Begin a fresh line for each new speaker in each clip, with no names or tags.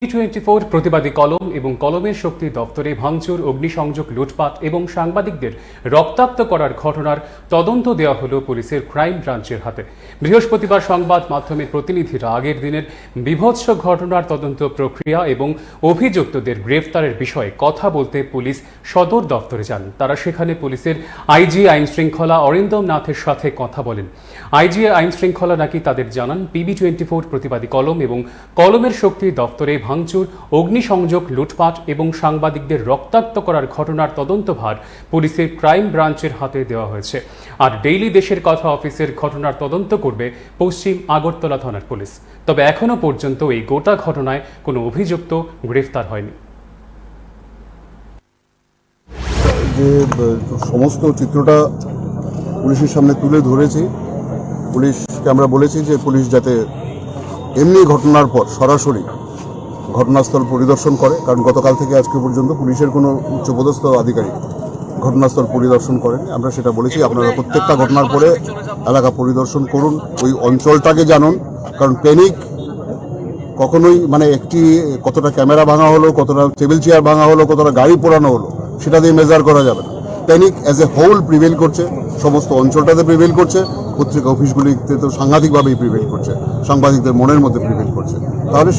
T24 প্রতিবাদী কলম এবং কলমের শক্তি দপ্তরে ভাঙচুর, অগ্নিসংযোগ, লুটপাট এবং সাংবাদিকদের রক্তাক্ত করার ঘটনার তদন্ত দেওয়া হলো পুলিশের ক্রাইম ব্রাঞ্চের হাতে। বৃহস্পতিবার সংবাদ মাধ্যমের প্রতিনিধিরা আগের দিনের বীভৎস ঘটনার তদন্ত প্রক্রিয়া এবং অভিযুক্তদের গ্রেফতারের বিষয়ে কথা বলতে পুলিশ সদর দপ্তরে যান। তারা সেখানে পুলিশের আইজি আইন শৃঙ্খলা অরিন্দম নাথের সাথে কথা বলেন। আইজি আইন শৃঙ্খলা নাকি তাদের জানান PB24 প্রতিবাদী কলম এবং কলমের শক্তি দপ্তরে ভাঙচুর, অগ্নিসংযোগ, লুটপাট এবং সাংবাদিকদের রক্তাক্ত করার ঘটনার তদন্তভার পুলিশের ক্রাইম ব্রাঞ্চের হাতে দেওয়া হয়েছে। আর ডেইলি দেশের কথা অফিসের ঘটনার তদন্ত করবে পশ্চিম আগরতলা থানার পুলিশ। তবে এখনো পর্যন্ত এই গোটা ঘটনায় কোনো অভিযুক্ত গ্রেফতার হয়নি।
যে সমস্ত চিত্রটা পুলিশের সামনে তুলে ধরেছি, পুলিশকে আমরা বলেছি যে পুলিশ যাতে এমনি ঘটনার পর সরাসরি ঘটনাস্থল পরিদর্শন করে, কারণ গতকাল থেকে আজকে পর্যন্ত পুলিশের কোনো উচ্চপদস্থ আধিকারিক ঘটনাস্থল পরিদর্শন করেন। আমরা সেটা বলেছি, আপনারা প্রত্যেকটা ঘটনার পরে এলাকা পরিদর্শন করুন, ওই অঞ্চলটাকে জানুন, কারণ প্যানিক কখনোই একটি কতটা ক্যামেরা ভাঙা হলো, কতটা টেবিল চেয়ার ভাঙা হলো, কতটা গাড়ি পোড়ানো হলো সেটা দিয়ে মেজার করা যাবে না। Panic as a whole prevail করছে, সমস্ত অঞ্চলটাতে প্রিভেল করছে, পত্রিকা অফিসগুলিতে তো সাংঘাতিকভাবেই প্রিভেল করছে, সাংবাদিকদের মনের মধ্যে প্রিভেল করছে। তাহলে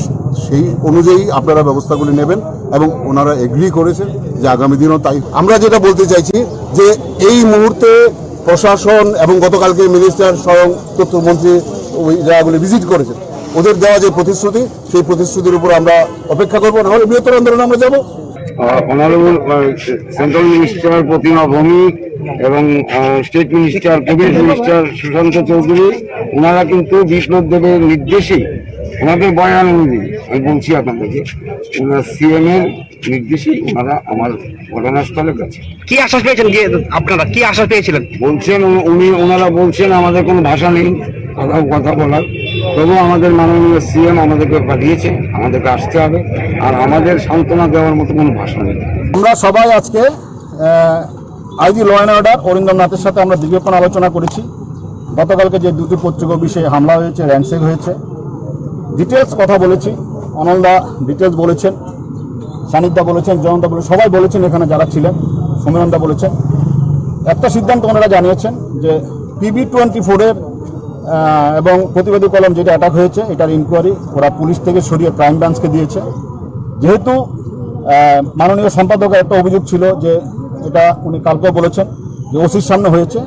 সেই অনুযায়ী আপনারা ব্যবস্থাগুলি নেবেন এবং ওনারা এগ্রি করেছেন যে আগামী দিনও তাই। আমরা যেটা বলতে চাইছি যে এই মুহূর্তে প্রশাসন এবং গতকালকে মিনিস্টার স্বয়ং তথ্যমন্ত্রী ওই জায়গাগুলি ভিজিট করেছেন, ওদের দেওয়া যে প্রতিশ্রুতি সেই প্রতিশ্রুতির উপর আমরা অপেক্ষা করবো, নাহলে বৃহত্তর আন্দোলনে আমরা যাবো।
Honourable central minister Pratima Bhoumik এবং state minister, cabinet minister Sushanta Chowdhury, ওনারা কিন্তু বিপ্লব দেবের নির্দেশেই, ওনাদের বয়ান অনুযায়ী আমি বলছি আপনাদেরকে, CM এর নির্দেশেই ওনারা আমার ঘটনাস্থলে গেছে।
কি আশ্বাস পেয়েছেন, আপনারা কি আশ্বাস পেয়েছিলেন?
বলছেন ওনারা বলছেন আমাদের কোনো ভাষা নেই কথা বলার, তবু আমাদের মাননীয় CM আমাদেরকে পাঠিয়েছে, আমাদেরকে আসতে হবে, আর আমাদের সান্ত্বনা দেওয়ার মতো কোনো ভাষা নেই।
আমরা সবাই আজকে IG law and order Arindam নাথের সাথে আমরা দীর্ঘক্ষণ আলোচনা করেছি। গতকালকে যে দুটি পত্রিকা বিষয়ে হামলা হয়েছে, র্যানসেক হয়েছে, ডিটেলস কথা বলেছি। অনলদা ডিটেলস বলেছেন, সানিকদা বলেছেন, জয়ন্তদা বলেছেন, সবাই বলেছেন, এখানে যারা ছিলেন, সমীরণদা বলেছেন। একটা সিদ্ধান্ত ওনারা জানিয়েছেন যে PB24 এর এবং প্রতিবাদী কলম যেটা অ্যাটাক হয়েছে এটার ইনকোয়ারি ওরা পুলিশ থেকে সরিয়ে ক্রাইম ব্রাঞ্চকে দিয়েছে। যেহেতু মাননীয় সম্পাদকের একটা অভিযোগ ছিল যে এটা উনি কালকে বলেছেন যে ওসির সামনে হয়েছে,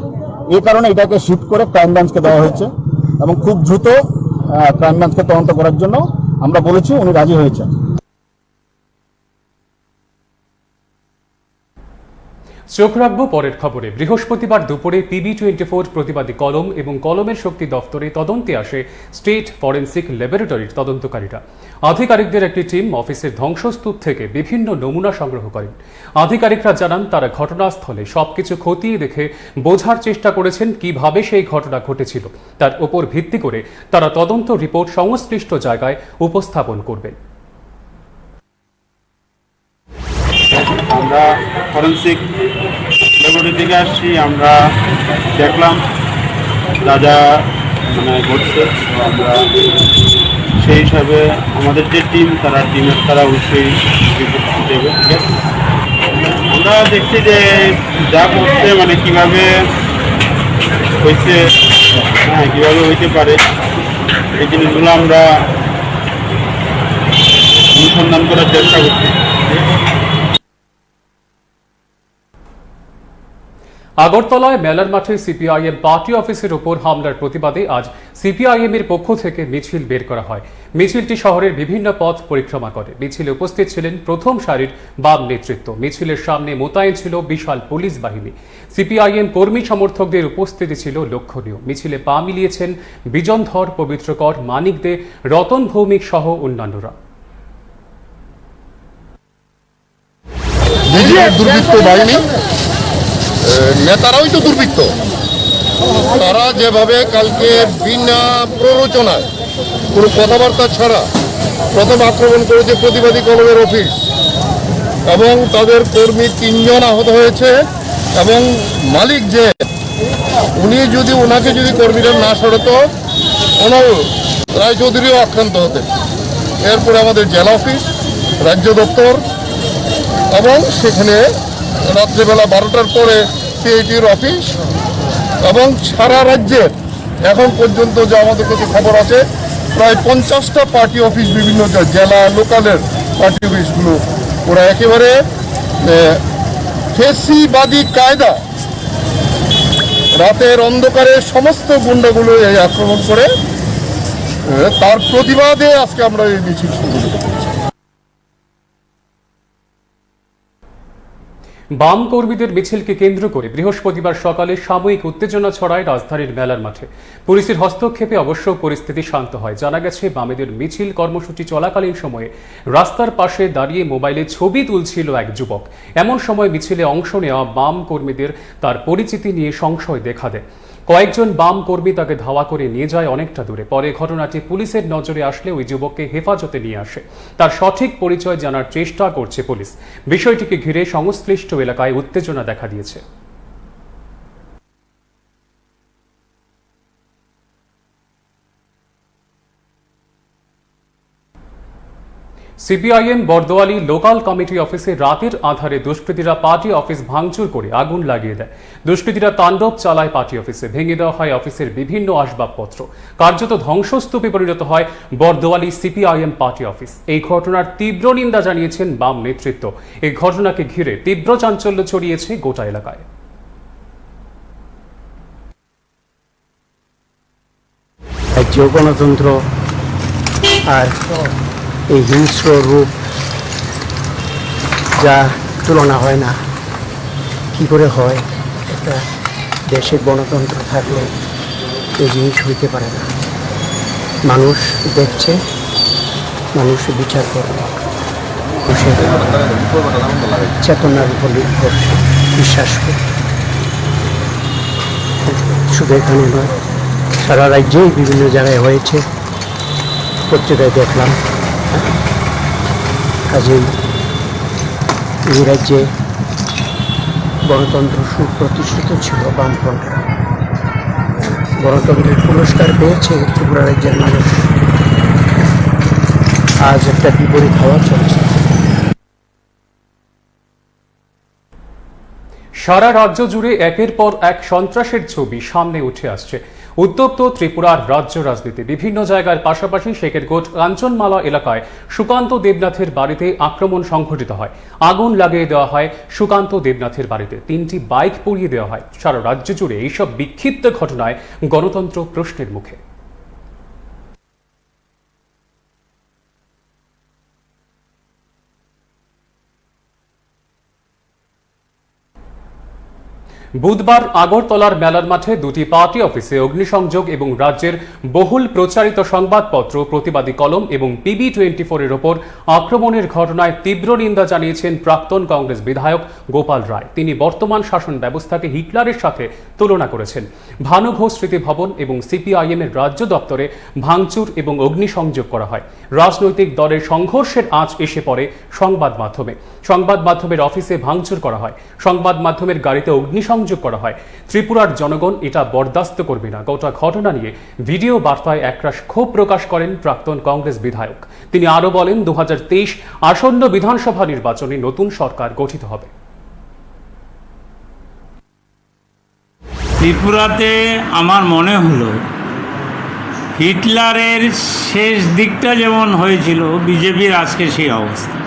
এই কারণে এটাকে শিফট করে ক্রাইম ব্রাঞ্চকে দেওয়া হয়েছে এবং খুব দ্রুত ক্রাইম ব্রাঞ্চকে তদন্ত করার জন্য আমরা বলেছি, উনি রাজি হয়েছেন।
চোখ রাখবো পরের খবরে। বৃহস্পতিবার দুপুরে PB24 প্রতিবাদী কলম এবং কলমের শক্তি দপ্তরে তদন্তে আসে স্টেট ফরেন্সিক ল্যাবরেটরির তদন্তকারীরা। আধিকারিকদের একটি টিম অফিসের ধ্বংসস্তূপ থেকে বিভিন্ন নমুনা সংগ্রহ করেন। আধিকারিকরা জানান তারা ঘটনাস্থলে সবকিছু খতিয়ে দেখে বোঝার চেষ্টা করেছেন কিভাবে সেই ঘটনা ঘটেছিল। তার উপর ভিত্তি করে তারা তদন্ত রিপোর্ট সংশ্লিষ্ট জায়গায় উপস্থাপন করবেন।
আমরা ফরেন্সিক ল্যাবরেটরি থেকে আসছি, আমরা দেখলাম যা যা ঘটছে, আমরা সেই হিসাবে আমাদের যে টিম তারা অবশ্যই রিপোর্ট দেবে। ঠিক আছে, আমরা দেখছি যে যা করছে কীভাবে হয়েছে, কীভাবে হইতে পারে, এই জিনিসগুলো আমরা অনুসন্ধান করার চেষ্টা করছি।
আগরতলায় মেলার মাঠে CPIM পার্টি অফিসের ওপর হামলার প্রতিবাদে আজ CPIM এর পক্ষ থেকে মিছিল বের করা হয়। মিছিলটি শহরের বিভিন্ন পথ পরিক্রমা করে। মিছিলে উপস্থিত ছিলেন প্রথম সারির বাম নেতৃত্ব। মিছিলের সামনে মোতায়েন ছিল বিশাল পুলিশ বাহিনী। CPIM কর্মী সমর্থকদের উপস্থিতি ছিল লক্ষণীয়। মিছিলে পা মিলিয়েছেন বিজনধর, পবিত্রকর, মানিক দে, রতন ভৌমিক সহ অন্যান্যরা।
দুর্বৃত্ত বাহিনী, নেতারাই তো দুর্বৃত্ত। তারা যেভাবে কালকে বিনা প্ররোচনায় কোনো কথাবার্তা ছাড়া প্রথম আক্রমণ করেছে প্রতিবাদী কলমের অফিস, এবং তাদের কর্মী 3 জন আহত হয়েছে, এবং মালিক যে ওনাকে যদি কর্মীরা না সরাতো, রায়চৌধুরীও আক্রান্ত হতেন। এরপরে আমাদের জেলা অফিস, রাজ্য দপ্তর এবং সেখানে রাত্রেবেলা 12টার পরে সিআইটির অফিস এবং সারা রাজ্যের এখন পর্যন্ত যে আমাদের কাছে খবর আছে প্রায় 50টা পার্টি অফিস, বিভিন্ন জেলা লোকালের পার্টি অফিসগুলো ওরা একেবারে ফেসিবাদী কায়দা রাতের অন্ধকারে সমস্ত গুন্ডাগুলো এই আক্রমণ করে, তার প্রতিবাদে আজকে আমরা এই মিছিল সংগঠিত করেছি।
বাম কর্মীদের মিছিলকে কেন্দ্র করে বৃহস্পতিবার সকালে সাময়িক উত্তেজনা ছড়ায় রাজধানীর মেলার মাঠে। পুলিশের হস্তক্ষেপে অবশ্য পরিস্থিতি শান্ত হয়। জানা গেছে, বামেদের মিছিল কর্মসূচি চলাকালীন সময়ে রাস্তার পাশে দাঁড়িয়ে মোবাইলে ছবি তুলছিল এক যুবক। এমন সময় মিছিলে অংশ নেওয়া বাম কর্মীদের তার পরিচিতি নিয়ে সংশয় দেখা দেয়। কয়েকজন বাম কর্মী তাকে ধাওয়া করে নিয়ে যায় অনেকটা দূরে। পরে ঘটনাটি পুলিশের নজরে আসলে ওই যুবককে হেফাজতে নিয়ে আসে। তার সঠিক পরিচয় জানার চেষ্টা করছে পুলিশ। বিষয়টিকে ঘিরে সংশ্লিষ্ট এলাকায় উত্তেজনা দেখা দিয়েছে। সিপিআইএম বরদোয়ালি লোকাল কমিটি অফিসে রাতের আধারে দুষ্কৃতীরা পার্টি অফিস ভাঙচুর করে আগুন লাগিয়ে দেয়। দুষ্কৃতীরা তাণ্ডব চালায় পার্টি অফিসে, ভেঙে দেওয়া হয় অফিসের বিভিন্ন আসবাবপত্র। কার্যত ধ্বংসস্তূপে পরিণত হয় বরদোয়ালি সিপিআইএম পার্টি অফিস। এই ঘটনার তীব্র নিন্দা জানিয়েছেন বাম নেতৃত্ব। এই ঘটনাকে ঘিরে তীব্র চাঞ্চল্য ছড়িয়েছে গোটা এলাকায়।
রাজ্য গণতন্ত্র আর এই হিংস্র রূপ যা তুলনা হয় না, কি করে হয়? একটা দেশে গণতন্ত্র থাকলে এই জিনিস হইতে পারে না। মানুষ দেখছে, মানুষ বিচার করবে, মানুষের চেতনার উপর নির্ভর বিশ্বাস করে। শুধু এখানে নয়, সারা রাজ্যেই বিভিন্ন জায়গায় হয়েছে, পত্রিকায় দেখলাম। কাজেই এই রাজ্যে গণতন্ত্র সুপ্রতিষ্ঠিত ছিল। বামফ্রন্টরা গণতন্ত্রের পুরস্কার পেয়েছে ত্রিপুরা রাজ্যের মানুষ। আজ একটা বিপরীত হওয়া চলছে।
সারা রাজ্য জুড়ে একের পর এক সন্ত্রাসের ছবি সামনে উঠে আসছে। উত্তপ্ত ত্রিপুরার রাজ্য রাজনীতি। বিভিন্ন জায়গার পাশাপাশি শেখেরকোট কাঞ্চনমালা এলাকায় সুকান্ত দেবনাথের বাড়িতে আক্রমণ সংঘটিত হয়। আগুন লাগিয়ে দেওয়া হয় সুকান্ত দেবনাথের বাড়িতে। 3টি বাইক পুড়িয়ে দেওয়া হয়। সারা রাজ্য জুড়ে এইসব বিক্ষিপ্ত ঘটনায় গণতন্ত্র প্রশ্নের মুখে। বুধবার আগরতলার মেলার মাঠে দুটি পার্টি অফিসে অগ্নিসংযোগ এবং রাজ্যের বহুল প্রচারিত সংবাদপত্র প্রতিবাদী কলম এবং PB24 এর ওপর আক্রমণের ঘটনায় তীব্র নিন্দা জানিয়েছেন প্রাক্তন কংগ্রেস বিধায়ক গোপাল রায়। তিনি বর্তমান শাসন ব্যবস্থাকে হিটলারের সাথে তুলনা করেছেন। ভানু ঘোষ স্মৃতি ভবন এবং সিপিআইএম এর রাজ্য দপ্তরে ভাঙচুর এবং অগ্নিসংযোগ করা হয়। রাজনৈতিক দলের সংঘর্ষের আঁচ এসে পড়ে সংবাদ মাধ্যমে। সংবাদ মাধ্যমের অফিসে ভাঙচুর করা হয়। সংবাদ মাধ্যমের গাড়িতে অগ্নিসংযোগ করা হয়। ত্রিপুরার জনগণ এটা বরদাস্ত করবে না। গোটা ঘটনা নিয়ে ভিডিও বার্তায় একরাশ ক্ষোভ প্রকাশ করেন প্রাক্তন কংগ্রেস বিধায়ক। তিনি আরো বলেন, 2023 আসন্ন বিধানসভা নির্বাচনে নতুন সরকার গঠিত হবে।
ত্রিপুরাতে আমার মনে হলো হিটলারের শেষ দিকটা যেমন হয়েছিল, বিজেপির আজকে সেই অবস্থা।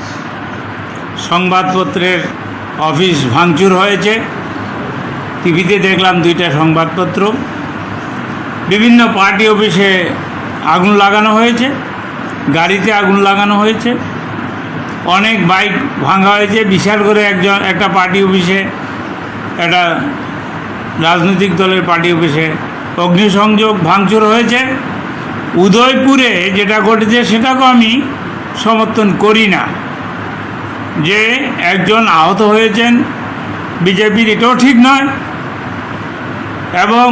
সংবাদপত্রের অফিস ভাঙচুর হয়েছে, টিভিতে দেখলাম 2টা সংবাদপত্র। বিভিন্ন পার্টি অফিসে আগুন লাগানো হয়েছে, গাড়িতে আগুন লাগানো হয়েছে, অনেক বাইক ভাঙা হয়েছে। বিশাল করে একটা পার্টি অফিসে, একটা রাজনৈতিক দলের পার্টি অফিসে অগ্নিসংযোগ ভাঙচুর হয়েছে। উদয়পুরে যেটা ঘটেছে সেটাকেও আমি সমর্থন করি না। যে একজন আহত হয়েছেন বিজেপির, এটাও ঠিক নয়। এবং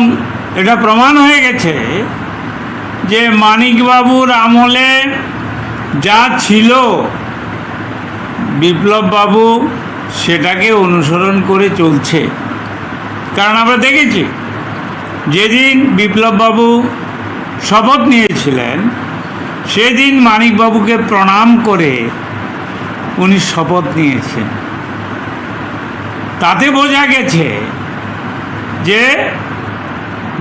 এটা প্রমাণ হয়ে গেছে যে মানিকবাবুর আমলে যা ছিল বিপ্লববাবু সেটাকে অনুসরণ করে চলছে। কারণ আমরা দেখেছি যেদিন বিপ্লববাবু শপথ নিয়েছিলেন সেদিন মানিকবাবুকে প্রণাম করে উনি শপথ নিয়েছেন। তাতে বোঝা গেছে যে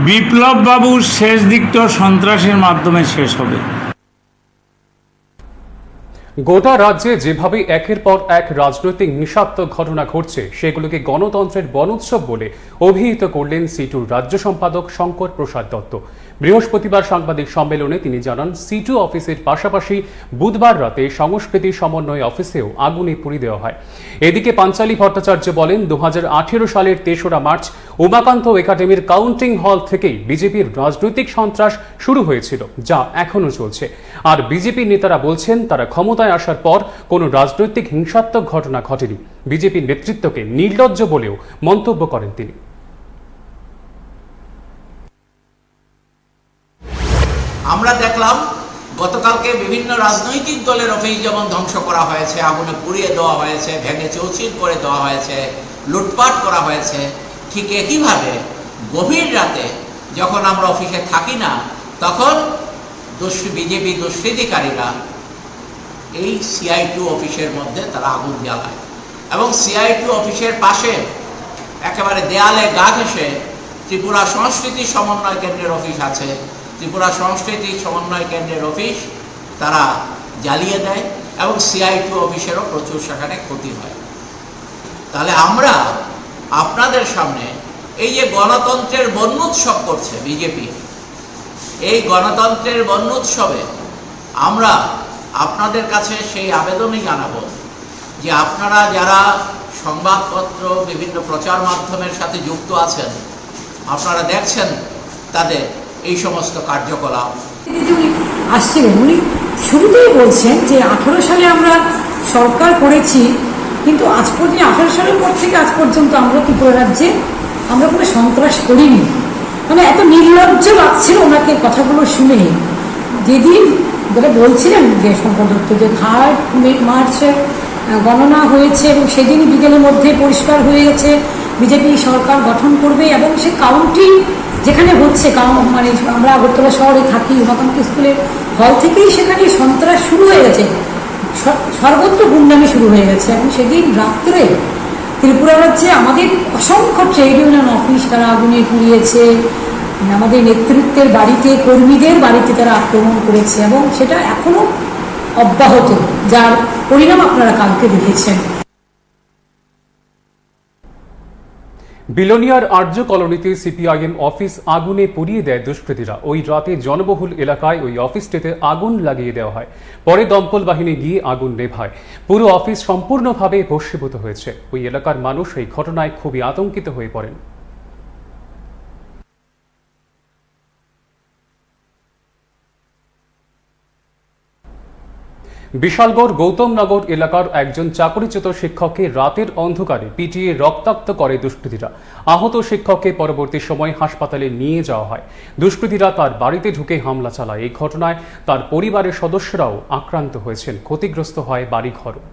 বিপ্লব বাবুর শেষ দিকটা সন্ত্রাসের মাধ্যমে শেষ হবে।
গোটা রাজ্যে যেভাবে একের পর এক রাজনৈতিক হিংসাত্মক ঘটনা ঘটছে সেগুলোকে গণতন্ত্রের বনোৎসব বলে অভিহিত করলেন সিটুর রাজ্য সম্পাদক শঙ্কর প্রসাদ দত্ত। বৃহস্পতিবার সাংবাদিক সম্মেলনে তিনি জানান, সিটু অফিসের পাশাপাশি বুধবার রাতে সংস্কৃতি সমন্বয় অফিসেও আগুনে পুড়িয়ে দেওয়া হয়। এদিকে পাঞ্চালী ভট্টাচার্য বলেন, 2018 সালের 3রা মার্চ উমাকান্ত একাডেমির কাউন্টিং হল থেকেই বিজেপির রাজনৈতিক সন্ত্রাস শুরু হয়েছিল, যা এখনো চলছে। আর বিজেপি নেতারা বলছেন তারা ক্ষমতায় আসার পর কোনো রাজনৈতিক হিংসাত্মক ঘটনা ঘটেনি। বিজেপির নেতৃত্বকে নির্লজ্জ বলেও মন্তব্য করেন তিনি।
আমরা দেখলাম গতকালকে বিভিন্ন রাজনৈতিক দলের অফিস যেমন ধ্বংস করা হয়েছে, আগুনে পুড়িয়ে দেওয়া হয়েছে, ভেঙে চৌচির করে দেওয়া হয়েছে, লুটপাট করা হয়েছে, ঠিক একইভাবে গভীর রাতে যখন আমরা অফিসে থাকি না তখন বিজেপি দুষ্কৃতিকারীরা এই CI2 অফিসের মধ্যে তারা আগুন জ্বালায় এবং CI2 অফিসের পাশে একেবারে দেয়ালে গা ঘেঁষে ত্রিপুরা সংস্কৃতি সমন্বয় কেন্দ্রের অফিস আছে, ত্রিপুরা সংস্কৃতি সমন্বয় কেন্দ্রের অফিস তারা জ্বালিয়ে দেয় এবং CI2 অফিসেরও প্রচুর সেখানে ক্ষতি হয়। তাহলে আমরা আপনাদের সামনে এই যে গণতন্ত্রের বন্যোৎসব করছে বিজেপি, এই গণতন্ত্রের বন্যোৎসবে আমরা আপনাদের কাছে সেই আবেদনই জানাবো যে আপনারা যারা সংবাদপত্র বিভিন্ন প্রচার মাধ্যমের সাথে যুক্ত আছেন, আপনারা দেখছেন তাদের এই সমস্ত কার্যকলাপ।
আসছিলেন উনি শুরুতেই বলছেন যে 18 সালে আমরা সরকার করেছি, কিন্তু আজ পর্যন্ত 18 সালের পর থেকে আজ পর্যন্ত আমরা ত্রিপুরা রাজ্যে আমরা কোনো সন্ত্রাস করিনি। মানে এত নির্লজ্জ লাগছিল ওনাকে কথাগুলো শুনে। যেদিন যেটা বলছিলেন যে শঙ্কর দত্ত যে 3 মার্চে গণনা হয়েছে এবং সেদিন বিকেলের মধ্যে পরিষ্কার হয়ে গেছে বিজেপি সরকার গঠন করবে এবং সে কাউন্টিং যেখানে হচ্ছে, মানে আমরা আগরতলা শহরে থাকি, উমাকান্ত স্কুলের হল থেকেই সেখানে সন্ত্রাস শুরু হয়ে গেছে, সর্বত্র গুন্ডামি শুরু হয়ে গেছে। এবং সেদিন রাত্রে ত্রিপুরা রাজ্যে আমাদের অসংখ্য ট্রেড ইউনিয়ন অফিস তারা আগুনে পুড়িয়েছে, আমাদের নেতৃত্বের বাড়িতে, কর্মীদের বাড়িতে তারা আক্রমণ করেছে এবং সেটা এখনো অব্যাহত, যার পরিণাম আপনারা কালকে দেখেছেন।
বিলোনিয়ার আর্য কলোনিতে CPIM অফিস আগুনে পুড়িয়ে দেয় দুষ্কৃতীরা। ওই রাতে জনবহুল এলাকায় ওই অফিসটিতে আগুন লাগিয়ে দেওয়া হয়। পরে দমকল বাহিনী গিয়ে আগুন নেভায়। পুরো অফিস সম্পূর্ণভাবে ভস্মীভূত হয়েছে। ওই এলাকার মানুষ এই ঘটনায় খুবই আতঙ্কিত হয়ে পড়েন। বিশালগড় গৌতমনগর এলাকার একজন চাকরিচ্যুত শিক্ষককে রাতের অন্ধকারে পিটিয়ে রক্তাক্ত করে দুষ্কৃতীরা। আহত শিক্ষককে পরবর্তী সময় হাসপাতালে নিয়ে যাওয়া হয়। দুষ্কৃতীরা তার বাড়িতে ঢুকে হামলা চালায়। এই ঘটনায় তার পরিবারের সদস্যরাও আক্রান্ত হয়েছেন, ক্ষতিগ্রস্ত হয় বাড়িঘরও।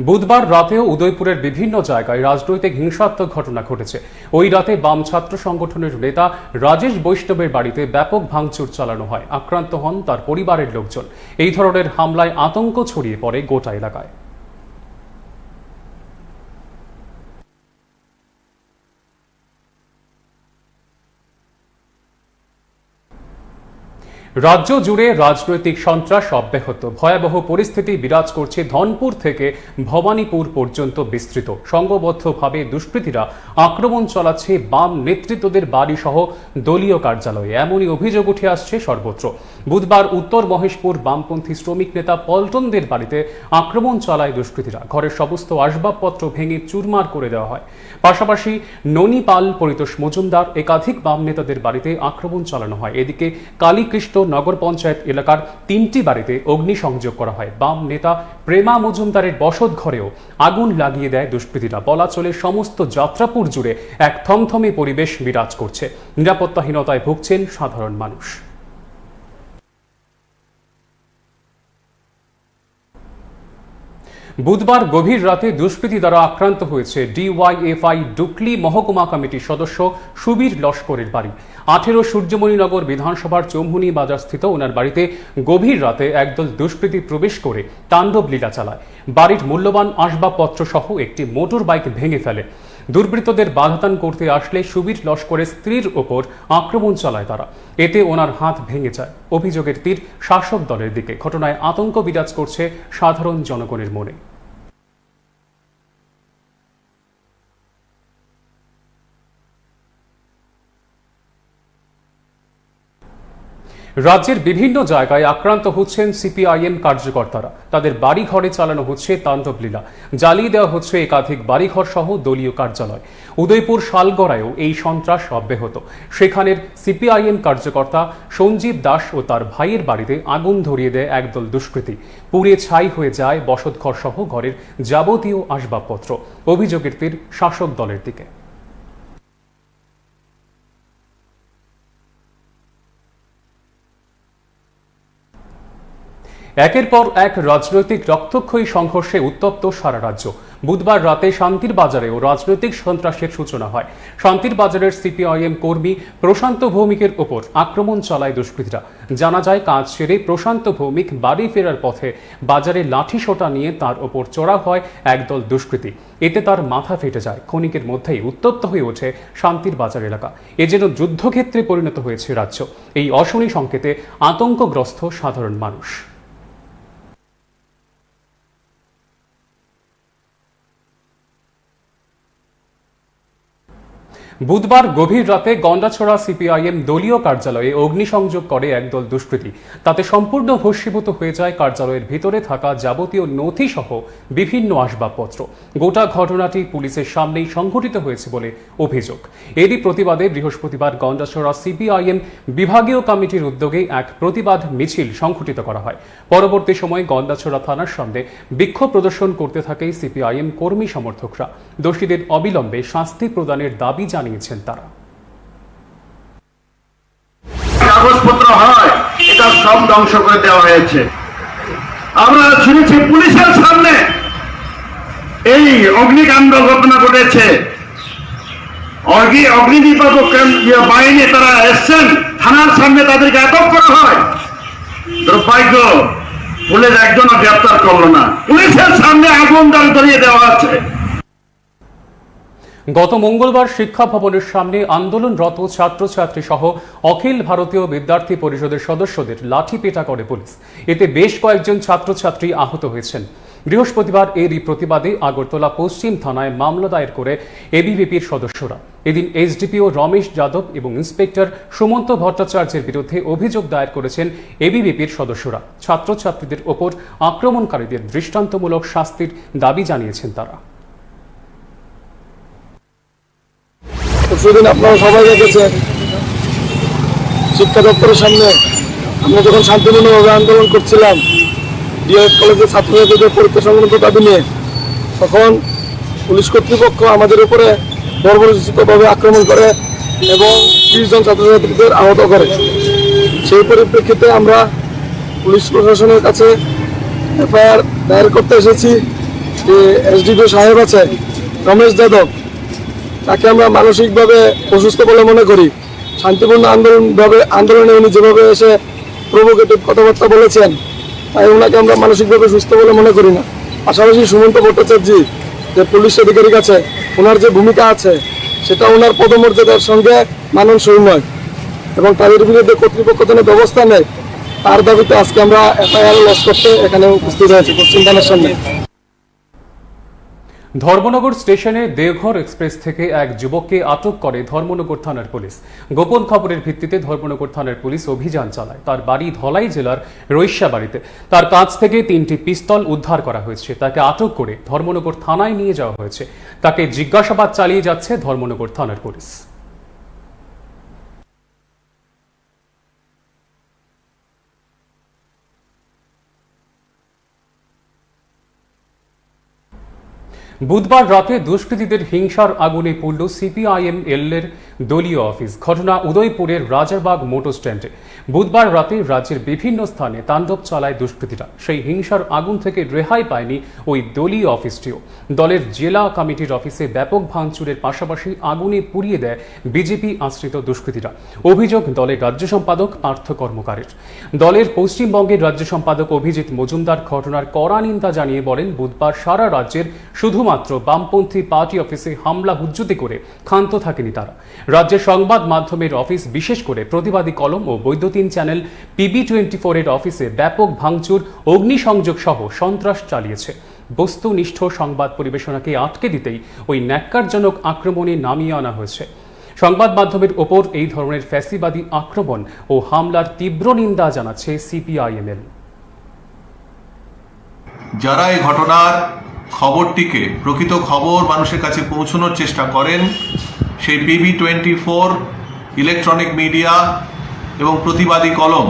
বুধবার রাতেও উদয়পুরের বিভিন্ন জায়গায় রাজনৈতিক হিংসাত্মক ঘটনা ঘটেছে। ওই রাতে বাম ছাত্র সংগঠনের নেতা রাজেশ বৈষ্ণবের বাড়িতে ব্যাপক ভাঙচুর চালানো হয়। আক্রান্ত হন তার পরিবারের লোকজন। এই ধরনের হামলায় আতঙ্ক ছড়িয়ে পড়ে গোটা এলাকায়। রাজ্য জুড়ে রাজনৈতিক সন্ত্রাস অব্যাহত। ভয়াবহ পরিস্থিতি বিরাজ করছে ধনপুর থেকে ভবানীপুর পর্যন্ত বিস্তৃত। সংঘবদ্ধভাবে দুষ্কৃতীরা আক্রমণ চালাচ্ছে বাম নেতৃত্বদের বাড়ি সহ দলীয় কার্যালয়ে, এমনই অভিযোগ উঠে আসছে সর্বত্র। বুধবার উত্তর মহেশপুর বামপন্থী শ্রমিক নেতা পল্টনদের বাড়িতে আক্রমণ চালায় দুষ্কৃতীরা। ঘরের সমস্ত আসবাবপত্র ভেঙে চুরমার করে দেওয়া হয়। পাশাপাশি ননিপাল, পরিতোষ মজুমদার, একাধিক বাম নেতাদের বাড়িতে আক্রমণ চালানো হয়। এদিকে কালীকৃষ্ণ নগর পঞ্চায়েত এলাকার 3টি বাড়িতে অগ্নিসংযোগ করা হয়। বাম নেতা প্রেমা মজুমদারের বসত ঘরেও আগুন লাগিয়ে দেয় দুষ্কৃতীরা। বলা চলে সমস্ত যাত্রাপুর জুড়ে এক থমথমে পরিবেশ বিরাজ করছে। নিরাপত্তাহীনতায় ভুগছেন সাধারণ মানুষ। বুধবার গভীর রাতে দুষ্কৃতী দ্বারা আক্রান্ত হয়েছে ডিওয়াইএফআই ডুকলি মহকুমা কমিটির সদস্য সুবীর লস্করের বাড়ি। 18 সূর্যমণিনগর বিধানসভার চৌমুহনী বাজারস্থিত ওনার বাড়িতে গভীর রাতে একদল দুষ্কৃতী প্রবেশ করে তাণ্ডব লীলা চালায়। বাড়ির মূল্যবান আসবাবপত্র সহ একটি মোটর বাইক ভেঙে ফেলে। দুর্বৃত্তদের বাধাদান করতে আসলে সুবীর লস্করের স্ত্রীর ওপর আক্রমণ চালায় তারা। এতে ওনার হাত ভেঙে যায়। অভিযোগের তীর শাসক দলের দিকে। ঘটনায় আতঙ্ক বিরাজ করছে সাধারণ জনগণের মনে। রাজ্যের বিভিন্ন জায়গায় আক্রান্ত হচ্ছেন সিপিআইএম কার্যকর্তারা। তাদের বাড়ি ঘরে চালানো হচ্ছে তাণ্ডব লীলা। জ্বালিয়ে দেওয়া হচ্ছে একাধিক বাড়িঘর সহ দলীয় কার্যালয়। উদয়পুর শালগড়ায়ও এই সন্ত্রাস অব্যাহত। সেখানের সিপিআইএম কার্যকর্তা সঞ্জীব দাস ও তার ভাইয়ের বাড়িতে আগুন ধরিয়ে দেয় একদল দুষ্কৃতী। পুড়ে ছাই হয়ে যায় বসতঘর সহ ঘরের যাবতীয় আসবাবপত্র। অভিযোগের তীর শাসক দলের দিকে। একের পর এক রাজনৈতিক রক্তক্ষয়ী সংঘর্ষে উত্তপ্ত সারা রাজ্য। বুধবার রাতে শান্তির বাজারেও রাজনৈতিক সন্ত্রাসের সূচনা হয়। শান্তির বাজারের সিপিআইএম কর্মী প্রশান্ত ভৌমিকের ওপর আক্রমণ চালায় দুষ্কৃতীরা। জানা যায়, কাজ সেরে প্রশান্ত ভৌমিক বাড়ি ফেরার পথে বাজারে লাঠি সোঁটা নিয়ে তার ওপর চড়া হয় একদল দুষ্কৃতী। এতে তার মাথা ফেটে যায়। ক্ষণিকের মধ্যেই উত্তপ্ত হয়ে ওঠে শান্তির বাজার এলাকা। এ যেন যুদ্ধক্ষেত্রে পরিণত হয়েছে রাজ্য। এই অশনি সংকেতে আতঙ্কগ্রস্ত সাধারণ মানুষ। বুধবার গভীর রাতে গন্ডাছড়া সিপিআইএম দলীয় কার্যালয়ে অগ্নিসংযোগ করে একদল দুষ্কৃতী। তাতে সম্পূর্ণ ভস্মীভূত হয়ে যায় কার্যালয়ের ভিতরে থাকা যাবতীয় নথি সহ বিভিন্ন আসবাবপত্র। গোটা ঘটনাটি পুলিশের সামনেই সংঘটিত হয়েছে বলে অভিযোগ। এরই প্রতিবাদে বৃহস্পতিবার গন্ডাছড়া সিপিআইএম বিভাগীয় কমিটির উদ্যোগে এক প্রতিবাদ মিছিল সংঘটিত করা হয়। পরবর্তী সময়ে গন্ডাছড়া থানার সামনে বিক্ষোভ প্রদর্শন করতে থাকে সিপিআইএম কর্মী সমর্থকরা। দোষীদের অবিলম্বে শাস্তি প্রদানের দাবি জানিয়েছেন তারা।
কাগজপত্র হয়, এটা সব ধ্বংস করে দেওয়া হয়েছে। আমরা শুনেছি পুলিশের সামনে এই অগ্নিকাণ্ড ঘটনা ঘটেছে। অগ্নি নির্বাপক বাহিনী তারা এসছেন, থানার সামনে তাদেরকে আটক করা হয়। দুর্ভাগ্য, পুলিশ একজনও গ্রেপ্তার করলো না। পুলিশের সামনে আগুন ধরিয়ে দেওয়া আছে।
গত মঙ্গলবার শিক্ষা ভবনের সামনে আন্দোলনরত ছাত্রছাত্রী সহ অখিল ভারতীয় বিদ্যার্থী পরিষদের সদস্যদের লাঠি পেটা করে পুলিশ। এতে বেশ কয়েকজন ছাত্রছাত্রী আহত হয়েছেন। বৃহস্পতিবার এরই প্রতিবাদে আগরতলা পশ্চিম থানায় মামলা দায়ের করে এবিভিপির সদস্যরা। এদিন এসডিপিও রমেশ যাদব এবং ইন্সপেক্টর সুমন্ত ভট্টাচার্যের বিরুদ্ধে অভিযোগ দায়ের করেছেন এবিভিপির সদস্যরা। ছাত্রছাত্রীদের ওপর আক্রমণকারীদের দৃষ্টান্তমূলক শাস্তির দাবি জানিয়েছেন তারা।
পরশুদিন আপনারা সবাই দেখেছেন শিক্ষা দপ্তরের সামনে আমরা যখন শান্তিপূর্ণভাবে আন্দোলন করছিলাম ডিএড কলেজের ছাত্রছাত্রীদের পরীক্ষা সংক্রান্ত দাবি নিয়ে, তখন পুলিশ কর্তৃপক্ষ আমাদের উপরে বর্বরোচিতভাবে আক্রমণ করে এবং 30 জন ছাত্রছাত্রীদের আহত করে। সেই পরিপ্রেক্ষিতে আমরা পুলিশ প্রশাসনের কাছে এফআইআর দায়ের করতে এসেছি যে এসডিপিও সাহেব আছে রমেশ যাদব, তাকে আমরা মানসিকভাবে অসুস্থ বলে মনে করি। শান্তিপূর্ণ আন্দোলনে উনি যেভাবে এসে প্রভোকেটিভ কথাবার্তা বলেছেন, তাই ওনাকে আমরা মানসিকভাবে সুস্থ বলে মনে করি না। পাশাপাশি সুমন্ত ভট্টাচার্য যে পুলিশ আধিকারিক আছে, ওনার যে ভূমিকা আছে সেটা ওনার পদমর্যাদার সঙ্গে মানানসই নয় এবং তাদের বিরুদ্ধে কর্তৃপক্ষ যেন ব্যবস্থা নেয়, তার দাবিতে আজকে আমরা এফআইআর লজ করতে এখানে উপস্থিত হয়েছি পশ্চিম থানার সামনে।
ধর্মনগর স্টেশনে দেওঘর এক্সপ্রেস থেকে এক যুবককে আটক করে ধর্মনগর থানার পুলিশ। গোপন খবরের ভিত্তিতে ধর্মনগর থানার পুলিশ অভিযান চালায়। তার বাড়ি ধলাই জেলার রৈশ্যাবাড়িতে। তার কাছ থেকে 3টি পিস্তল উদ্ধার করা হয়েছে। তাকে আটক করে ধর্মনগর থানায় নিয়ে যাওয়া হয়েছে। তাকে জিজ্ঞাসাবাদ চালিয়ে যাচ্ছে ধর্মনগর থানার পুলিশ। বুধবার রাতে দুষ্কৃতীদের হিংসার আগুনে পুড়ল সিপিআইএম এর দলীয় অফিস। ঘটনা উদয়পুরের রাজারবাগ মোটর স্ট্যান্ডে। বুধবার রাতে রাজ্যের বিভিন্ন স্থানে তাণ্ডব চালায় দুষ্কৃতীরা। সেই হিংসার আগুন থেকে রেহাই পায়নি ওই দলীয় অফিসটিও। দলের জেলা কমিটির অফিসে ব্যাপক ভাঙচুরের পাশাপাশি আগুনে পুড়িয়ে দেয় বিজেপি আশ্রিত দুষ্কৃতীরা। অভিযোগ দলের রাজ্য সম্পাদক পার্থ কর্মকারের। দলের পশ্চিমবঙ্গের রাজ্য সম্পাদক অভিজিৎ মজুমদার ঘটনার কড়া নিন্দা জানিয়ে বলেন, বুধবার সারা রাজ্যের শুধুমাত্র বামপন্থী পার্টি অফিসে হামলা হুজ্জুতি করে ক্ষান্ত থাকেনি তারা। রাজ্যের সংবাদ মাধ্যমের অফিস, বিশেষ করে প্রতিবাদী কলম ও বৈদ্যুতিন চ্যানেল PB24 এর অফিসে ব্যাপক ভাঙচুর, অগ্নিসংযোগ সহ সন্ত্রাস চালিয়েছে। বস্তুনিষ্ঠ সংবাদ পরিবেশনাকে আটকে দিতেই ওই ন্যাক্কারজনক আক্রমণে নামিয়ে আনা হয়েছে। সংবাদ মাধ্যমের ওপর এই ধরনের ফ্যাসিবাদী আক্রমণ ও হামলার তীব্র নিন্দা জানাচ্ছে CPIML।
যারা এই ঘটনার খবরটিকে প্রকৃত খবর মানুষের কাছে পৌঁছানোর চেষ্টা করেন, সেই PB24 ইলেকট্রনিক মিডিয়া এবং প্রতিবাদী কলম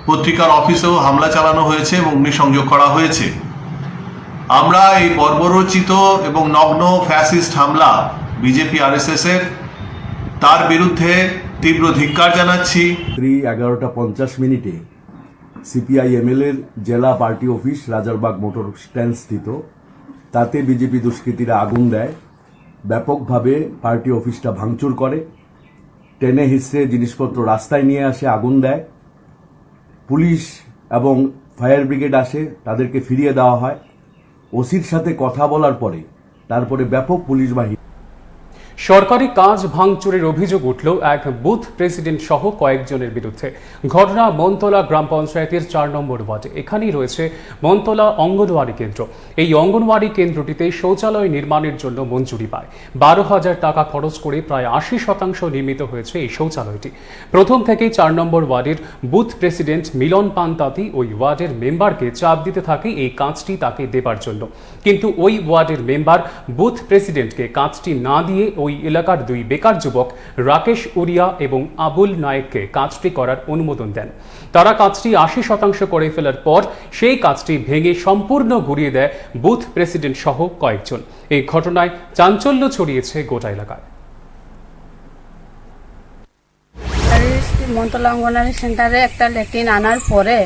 পত্রিকার অফিসেও হামলা চালানো হয়েছে এবং অগ্নিসংযোগ করা হয়েছে। আমরা এই বর্বরচিত এবং নগ্ন ফ্যাসিস্ট হামলা বিজেপি RSS এর তার বিরুদ্ধে তীব্র ধিক্কার জানাচ্ছি।
11:50 CPIML এর জেলা party office Rajarbag motor stand স্থিত, তাতে বিজেপি দুষ্কৃতীরা আগুন দেয়, ব্যাপকভাবে পার্টি অফিসটা ভাঙচুর করে, টেনে হিসড়ে জিনিসপত্র রাস্তায় নিয়ে আসে, আগুন দেয়। পুলিশ এবং ফায়ার ব্রিগেড আসে, তাদেরকে ফিরিয়ে দেওয়া হয়। ওসির সাথে কথা বলার পরে তারপরে ব্যাপক পুলিশ বাহিনী।
সরকারি কাজ ভাঙচুরের অভিযোগ উঠল এক বুথ প্রেসিডেন্ট সহ কয়েকজনের বিরুদ্ধে। ঘটনা মনতলা গ্রাম পঞ্চায়েতের 4 নম্বর ওয়ার্ডে। এখানেই রয়েছে মনতলা অঙ্গনওয়াড়ি কেন্দ্র। এই অঙ্গনওয়াড়ি কেন্দ্রটিতে শৌচালয় নির্মাণের জন্য মঞ্জুরি পায়। 12,000 টাকা খরচ করে প্রায় 80% নির্মিত হয়েছে এই শৌচালয়টি। প্রথম থেকেই 4 নম্বর ওয়ার্ডের বুথ প্রেসিডেন্ট মিলন পান্তাতি ওই ওয়ার্ডের মেম্বারকে চাপ দিতে থাকে এই কাজটি তাকে দেবার জন্য। কিন্তু ওই ওয়ার্ডের মেম্বার বুথ প্রেসিডেন্টকে কাজটি না দিয়ে ওই এলাকার 2 বেকার যুবক রাকেশ উরিয়া এবং আবুল নায়েককে কাজটি করার অনুমোদন দেন। তারা কাজটি 80% করে ফেলার পর সেই কাজটি ভেঙে সম্পূর্ণ ঘুরিয়ে দেয় বুথ প্রেসিডেন্ট সহ কয়েকজন। এই ঘটনায় চাঞ্চল্য ছড়িয়েছে গোটা এলাকায়।
মনতলা অঙ্গনওয়াড়ি সেন্টারে একটা ল্যাট্রিন আনার পরে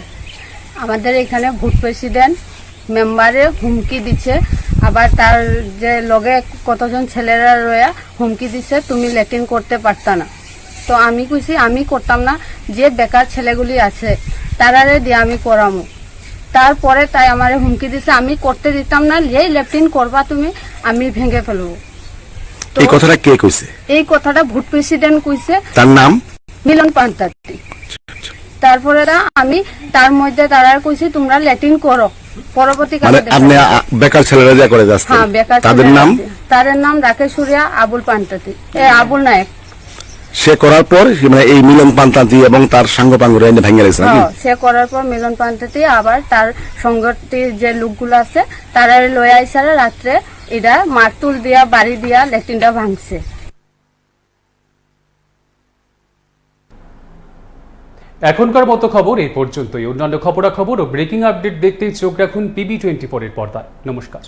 আমাদের এখানে বুথ প্রেসিডেন্ট মেম্বারে হুমকি দিচ্ছে, আবার তার যে লগে কতজন ছেলেরা রয়ে হুমকি দিচ্ছে, তুমি ল্যাট্রিন করতে পারতা না। তো আমি কইছি আমি করতাম না, যে বেকার ছেলেগুলি আছে তারারে দিয়ে আমি করামু। তারপরে তাই আমারে হুমকি দিছে, আমি করতে দিতাম না, যেই ল্যাট্রিন করবা তুমি আমি ভেঙে ফেলবো।
এই কথাটা কে কইছে?
এই কথাটা ভোট প্রেসিডেন্ট কইছে,
তার নাম
মিলন পান্তাতি। তারপরে আমি তার মধ্যে তারা কইছি তোমরা ল্যাট্রিন করো। পরবর্তীকালে
আপনি বেকার ছেলেরা যা করে যাচ্ছে,
হ্যাঁ বেকার, তাদের নাম রাকেশ উরিয়া, আবুল পান্তাতি, আবুল নায়েক।
সে করার পর মানে এই মিলন পান্তাতি এবং তার সাঙ্গপাঙ্গরা এনে ভেঙে গেছে।
সে করার পর মিলন পান্তাতি আবার তার সংগঠিত যে লোকগুলো আছে তারা লয়ে আইসা রাত্রে এটা মারতুল দিয়া বাড়ি দিয়া ল্যাট্রিনটা ভাঙছে।
এখনকার মতো খবর এই পর্যন্তই। অন্যান্য খবরাখবর ও ব্রেকিং আপডেট দেখতে চোখ রাখুন PB24 এর পর্দায়। নমস্কার।